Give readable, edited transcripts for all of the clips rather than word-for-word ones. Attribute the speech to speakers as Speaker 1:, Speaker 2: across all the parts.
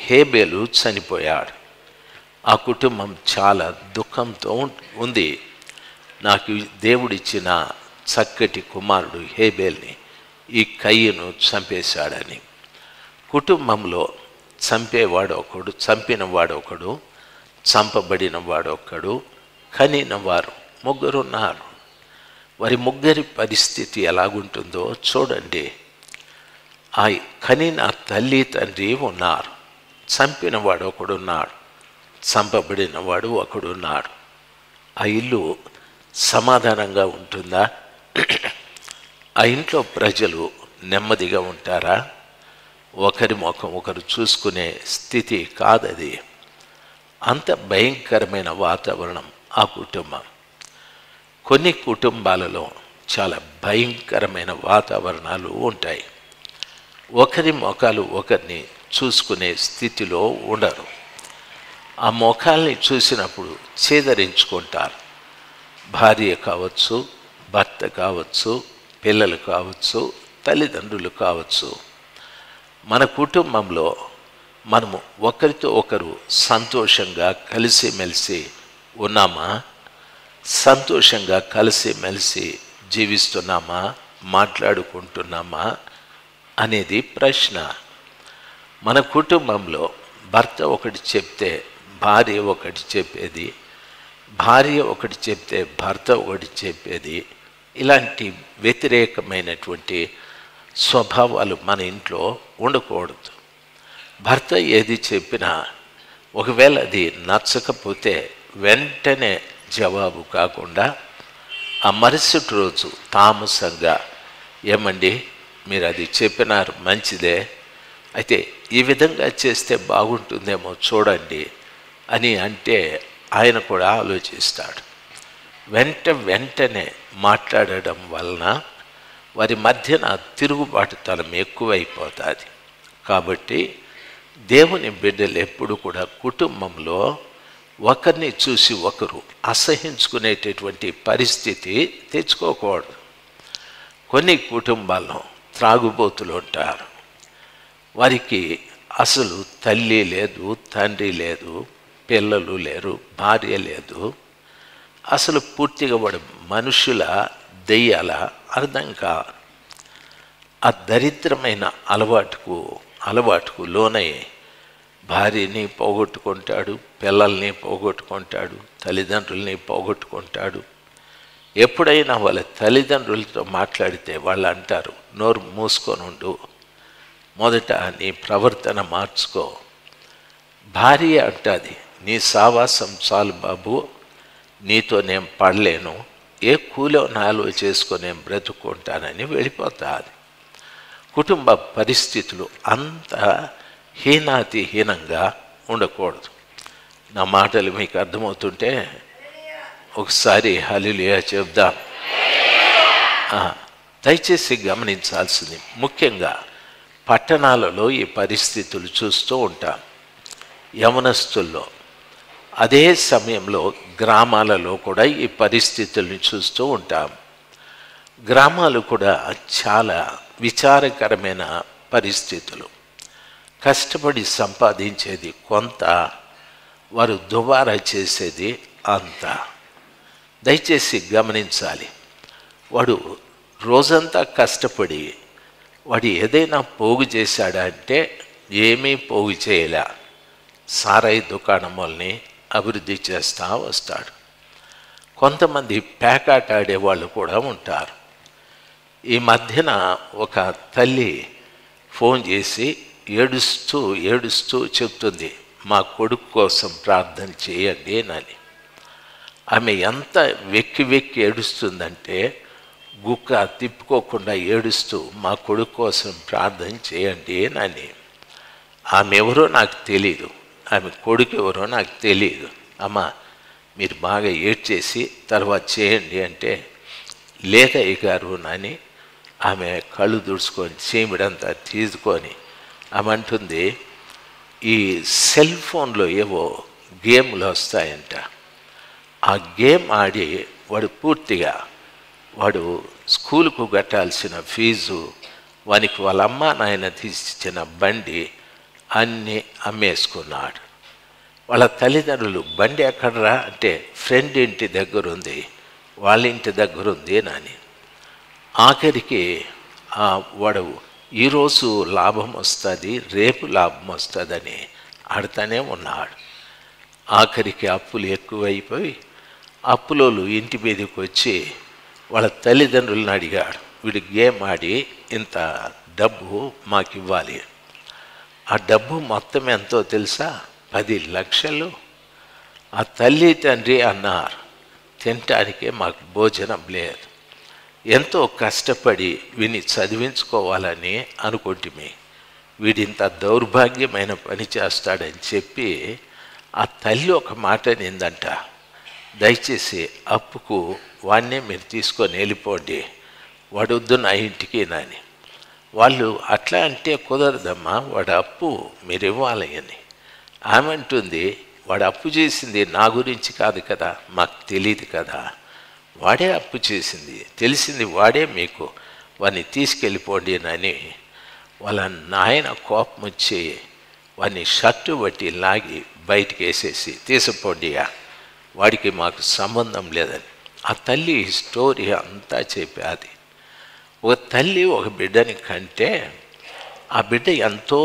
Speaker 1: హేబేలు చనిపోయాడు. ఆ కుటుంబం చాలా దుఃఖంతో ఉంది. నాకు దేవుడిచ్చిన చక్కటి కుమారుడు హేబేల్ని ఈ కయ్యను చంపేశాడని. కుటుంబంలో చంపేవాడు ఒకడు, చంపిన వాడొకడు, చంపబడిన వాడొకడు, కనిన వారు ముగ్గురున్నారు. వారి ముగ్గురి పరిస్థితి ఎలాగుంటుందో చూడండి. ఆ కనిన తల్లి తండ్రి ఉన్నారు, చంపిన వాడు ఒకడున్నాడు, చంపబడిన వాడు ఒకడున్నాడు. ఆ ఇల్లు సమాధానంగా ఉంటుందా? ఆ ఇంట్లో ప్రజలు నెమ్మదిగా ఉంటారా? ఒకరి ముఖం ఒకరు చూసుకునే స్థితి కాదది. అంత భయంకరమైన వాతావరణం ఆ కుటుంబం. కొన్ని కుటుంబాలలో చాలా భయంకరమైన వాతావరణాలు ఉంటాయి. ఒకరి ముఖాలు ఒకరిని చూసుకునే స్థితిలో ఉండరు. ఆ ముఖాల్ని చూసినప్పుడు చేదరించుకుంటారు. భార్య కావచ్చు, భర్త కావచ్చు, పిల్లలు కావచ్చు, తల్లిదండ్రులు కావచ్చు. మన కుటుంబంలో మనము ఒకరితో ఒకరు సంతోషంగా కలిసిమెలిసి ఉన్నామా? సంతోషంగా కలిసిమెలిసి జీవిస్తున్నామా? మాట్లాడుకుంటున్నామా అనేది ప్రశ్న. మన కుటుంబంలో భర్త ఒకటి చెప్తే భార్య ఒకటి చెప్పేది, భార్య ఒకటి చెప్తే భర్త ఒకటి చెప్పేది, ఇలాంటి వ్యతిరేకమైనటువంటి స్వభావాలు మన ఇంట్లో ఉండకూడదు. భర్త ఏది చెప్పినా ఒకవేళ అది నచ్చకపోతే వెంటనే జవాబు కాకుండా ఆ మరుసటి రోజు తామసంగా, ఏమండి మీరు అది చెప్పినారు మంచిదే, అయితే ఈ విధంగా చేస్తే బాగుంటుందేమో చూడండి అని అంటే ఆయన కూడా ఆలోచిస్తాడు. వెంటనే మాట్లాడడం వలన వారి మధ్యన తిరుగుబాటుతనం ఎక్కువైపోతుంది. కాబట్టి దేవుని బిడ్డలు ఎప్పుడు కూడా కుటుంబంలో ఒకరిని చూసి ఒకరు అసహించుకునేటటువంటి పరిస్థితి తెచ్చుకోకూడదు. కొన్ని కుటుంబాల్లో త్రాగుబోతులు ఉంటారు. వారికి అసలు తల్లి లేదు, తండ్రి లేదు, పిల్లలు లేరు, భార్య లేదు. అసలు పూర్తిగా వాడు మనుషుల దెయ్యాల అర్థం కాదు. ఆ దరిద్రమైన అలవాటుకు లోనై భార్యని పోగొట్టుకుంటాడు, పిల్లల్ని పోగొట్టుకుంటాడు, తల్లిదండ్రుల్ని పోగొట్టుకుంటాడు. ఎప్పుడైనా వాళ్ళ తల్లిదండ్రులతో మాట్లాడితే వాళ్ళు అంటారు, నోరు మూసుకొని ఉండు, మొదట నీ ప్రవర్తన మార్చుకో. భార్య అంటుంది, నీ సావాసం చాలు బాబు, నీతో నేను పడలేను, ఏ కూలో నాలో చేసుకొని నేను బ్రతుకుంటానని వెళ్ళిపోతుంది. కుటుంబ పరిస్థితులు అంత హీనాతిహీనంగా ఉండకూడదు. నా మాటలు మీకు అర్థమవుతుంటే ఒకసారి హల్లెలూయా చెప్దాం. దయచేసి గమనించాల్సింది, ముఖ్యంగా పట్టణాలలో ఈ పరిస్థితులు చూస్తూ ఉంటాం, యవనస్తుల్లో. అదే సమయంలో గ్రామాలలో కూడా ఈ పరిస్థితుల్ని చూస్తూ ఉంటాం. గ్రామాలు కూడా చాలా విచారకరమైన పరిస్థితులు. కష్టపడి సంపాదించేది కొంత, వారు దుబారా చేసేది అంత. దయచేసి గమనించాలి. వాడు రోజంతా కష్టపడి వాడు ఏదైనా పోగు చేశాడా అంటే ఏమీ పోగు చేయలే. సారాయి దుకాణముల్ని అభివృద్ధి చేస్తూ వస్తాడు. కొంతమంది పేకాట ఆడేవాళ్ళు కూడా ఉంటారు. ఈ మధ్యన ఒక తల్లి ఫోన్ చేసి ఏడుస్తూ చెప్తుంది, మా కొడుకు కోసం ప్రార్థన చేయండి అని. ఆమె ఎంత వెక్కి ఏడుస్తుందంటే గుక్క తిప్పుకోకుండా ఏడుస్తూ మా కొడుకు కోసం ప్రార్థన చేయండి అని. ఆమె ఎవరో నాకు తెలీదు, ఆమె కొడుకు ఎవరో నాకు తెలియదు. అమ్మ మీరు బాగా ఏడ్చేసి తర్వాత చేయండి అంటే, లేదయ్య గారు అని ఆమె కళ్ళు దుడుచుకొని చీమిడంతా తీసుకొని ఆమె అంటుంది, ఈ సెల్ ఫోన్లో ఏవో గేమ్లు వస్తాయంట, ఆ గేమ్ ఆడి వాడు పూర్తిగా వాడు స్కూలుకు కట్టాల్సిన ఫీజు, వానికి వాళ్ళ అమ్మ నాయన తీసిచ్చిన బండి అన్నీ అమ్మేసుకున్నాడు. వాళ్ళ తల్లిదండ్రులు బండి ఎక్కడరా అంటే ఫ్రెండ్ ఇంటి దగ్గర ఉంది, వాళ్ళ ఇంటి దగ్గర ఉంది అని. ఆఖరికి వాడు ఈరోజు లాభం వస్తుంది, రేపు లాభం వస్తుందని ఆడుతూనే ఉన్నాడు. ఆఖరికి అప్పులు ఎక్కువైపోయి అప్పులోళ్ళు ఇంటి మీదకి వచ్చి వాళ్ళ తల్లిదండ్రులను అడిగాడు, వీడు గేమ్ ఆడి ఇంత డబ్బు మాకు ఇవ్వాలి. ఆ డబ్బు మొత్తం ఎంతో తెలుసా? 10 లక్షలు. ఆ తల్లి తండ్రి అన్నారు, తినటానికే మాకు భోజనం లేదు, ఎంతో కష్టపడి వీడిని చదివించుకోవాలని అనుకుంటుమి, వీడింత దౌర్భాగ్యమైన పని చేస్తాడని చెప్పి ఆ తల్లి ఒక మాట నిందంట, దయచేసి అప్పుకు వాడినే మీరు తీసుకొని వెళ్ళిపోండి, వాడొద్దు నా ఇంటికి నాని. వాళ్ళు అట్లా అంటే కుదరదమ్మా, వాడు అప్పు మీరు ఇవ్వాలి అని. ఆమె అంటుంది, వాడు అప్పు చేసింది నా గురించి కాదు కదా, మాకు తెలియదు కదా, వాడే అప్పు చేసింది, తెలిసింది వాడే, మీకు వాడిని తీసుకెళ్ళిపోండి అని. వాళ్ళ నాయన కోపం వచ్చి వాడిని షర్టు బట్టి లాగి బయటికి వేసేసి తీసుకుపోండియా, వాడికి మాకు సంబంధం లేదని. ఆ తల్లి స్టోరీ అంతా చెప్పేది. ఒక తల్లి ఒక బిడ్డని కంటే ఆ బిడ్డ ఎంతో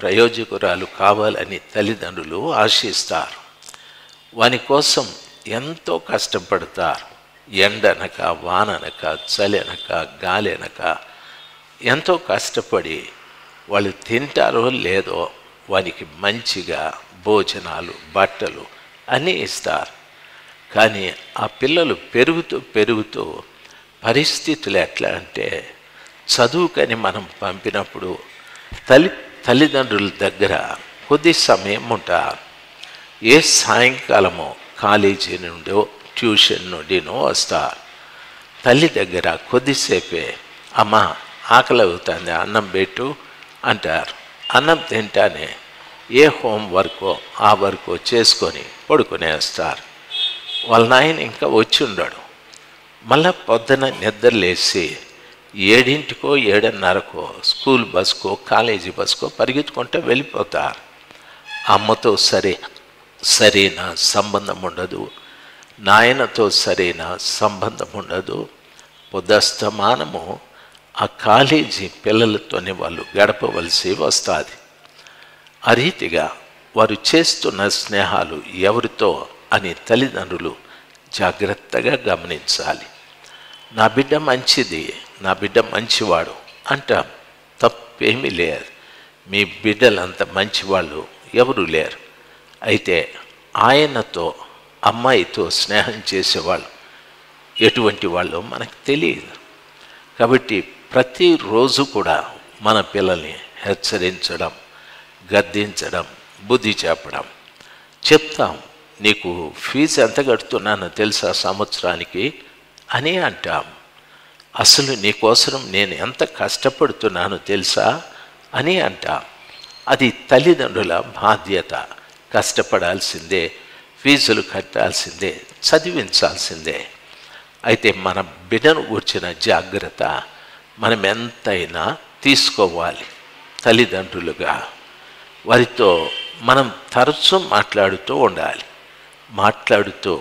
Speaker 1: ప్రయోజకురాలు కావాలని తల్లిదండ్రులు ఆశిస్తారు. వాని కోసం ఎంతో కష్టపడతారు. ఎండనక వాననక చలనక గాలెనక ఎంతో కష్టపడి వాళ్ళు తింటారో లేదో వానికి మంచిగా భోజనాలు బట్టలు అన్నీ ఇస్తారు. కానీ ఆ పిల్లలు పెరుగుతూ పరిస్థితులు ఎట్లా అంటే, చదువుకని మనం పంపినప్పుడు తల్లిదండ్రుల దగ్గర కొద్ది సమయం ఉంటారు. ఏ సాయంకాలమో కాలేజీ నుండో ట్యూషన్ నుండినో వస్తారు. తల్లి దగ్గర కొద్దిసేపే అమ్మ ఆకలి అవుతుంది అన్నం పెట్టు అంటారు. అన్నం తింటానే ఏ హోంవర్కో ఆ వర్కో చేసుకొని పడుకునేస్తారు. వాళ్ళ నాయన ఇంకా వచ్చి ఉండడు. మళ్ళా పొద్దున నిద్రలేసి 7కో 7:30కో స్కూల్ బస్కో కాలేజీ బస్కో పరిగెత్తుకుంటూ వెళ్ళిపోతారు. అమ్మతో సరైన సంబంధం ఉండదు, నాయనతో సరైన సంబంధం ఉండదు. పొద్దస్తమానము ఆ కాలేజీ పిల్లలతోనే వాళ్ళు గడపవలసి వస్తుంది. ఆ రీతిగా వారు చేస్తున్న స్నేహాలు ఎవరితో అని తల్లిదండ్రులు జాగ్రత్తగా గమనించాలి. నా బిడ్డ మంచిది, నా బిడ్డ మంచివాడు అంటాం, తప్పేమీ లేదు. మీ బిడ్డలంత మంచివాళ్ళు ఎవరు లేరు. అయితే ఆయనతో అమ్మాయితో స్నేహం చేసేవాళ్ళు ఎటువంటి వాళ్ళు మనకు తెలియదు. కాబట్టి ప్రతిరోజు కూడా మన పిల్లల్ని హెచ్చరించడం, గద్దించడం, బుద్ధి చెప్పడం. చెప్తాం, నీకు ఫీజు ఎంత కడుతున్నానో తెలుసా సంవత్సరానికి అని అంటాం. అసలు నీకోసం నేను ఎంత కష్టపడుతున్నానో తెలుసా అని అంటాం. అది తల్లిదండ్రుల బాధ్యత. కష్టపడాల్సిందే, ఫీజులు కట్టాల్సిందే, చదివించాల్సిందే. అయితే మన బిడ్డను కూర్చిన జాగ్రత్త మనం ఎంతైనా తీసుకోవాలి. తల్లిదండ్రులుగా వారితో మనం తరచూ మాట్లాడుతూ ఉండాలి. మాట్లాడుతూ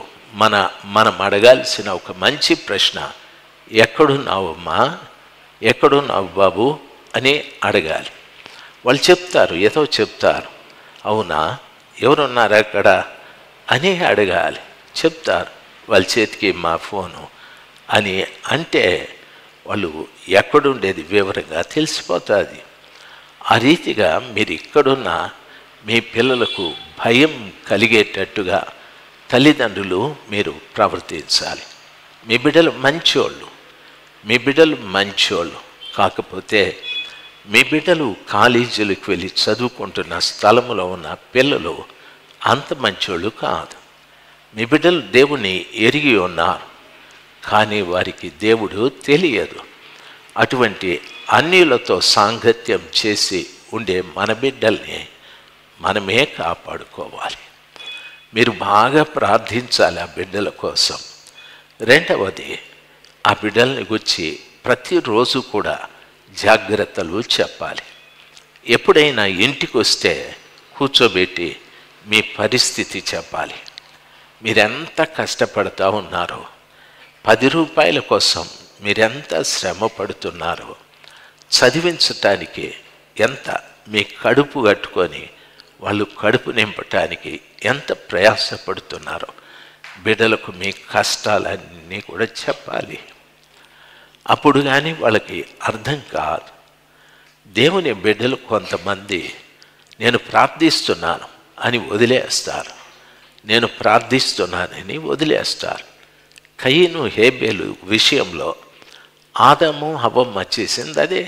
Speaker 1: మనం అడగాల్సిన ఒక మంచి ప్రశ్న, ఎక్కడున్నావమ్మా, ఎక్కడున్నావు బాబు అని అడగాలి. వాళ్ళు చెప్తారు, ఏదో చెప్తారు. అవునా, ఎవరున్నారు అక్కడ అని అడగాలి. చెప్తారు, వాళ్ళ చేతికి మా ఫోను అని అంటే వాళ్ళు ఎక్కడుండేది వివరంగా తెలిసిపోతుంది. ఆ రీతిగా మీరు ఇక్కడున్న మీ పిల్లలకు భయం కలిగేటట్టుగా తల్లిదండ్రులు మీరు ప్రవర్తించాలి. మీ బిడ్డలు మంచోళ్ళు కాకపోతే మీ బిడ్డలు కాలేజీలకు వెళ్ళి చదువుకుంటున్న స్థలములో ఉన్న పిల్లలు అంత మంచోళ్ళు కాదు. మీ బిడ్డలు దేవుణ్ణి ఎరిగి ఉన్నారు, కానీ వారికి దేవుడు తెలియదు. అటువంటి అన్యులతో సాంగత్యం చేసి ఉండే మన బిడ్డల్ని మనమే కాపాడుకోవాలి. మీరు బాగా ప్రార్థించాలి ఆ బిడ్డల కోసం. రెండవది, ఆ బిడ్డల్ని గురించి ప్రతిరోజు కూడా జాగ్రత్తలు చెప్పాలి. ఎప్పుడైనా ఇంటికి వస్తే కూర్చోబెట్టి మీ పరిస్థితి చెప్పాలి. మీరెంత కష్టపడుతూ ఉన్నారో, 10 రూపాయల కోసం మీరెంత శ్రమ పడుతున్నారో, చదివించటానికి ఎంత మీ కడుపు కట్టుకొని వాళ్ళు కడుపు నింపటానికి ఎంత ప్రయాసపడుతున్నారో, బిడ్డలకు మీ కష్టాలన్నీ కూడా చెప్పాలి. అప్పుడు కానీ వాళ్ళకి అర్థం కాదు. దేవుని బిడ్డలు కొంతమంది నేను ప్రార్థిస్తున్నాను అని వదిలేస్తారు, నేను ప్రార్థిస్తున్నానని వదిలేస్తారు. కయీను హేబేలు విషయంలో ఆదాము హవ్వమ్మ చేసింది అదే.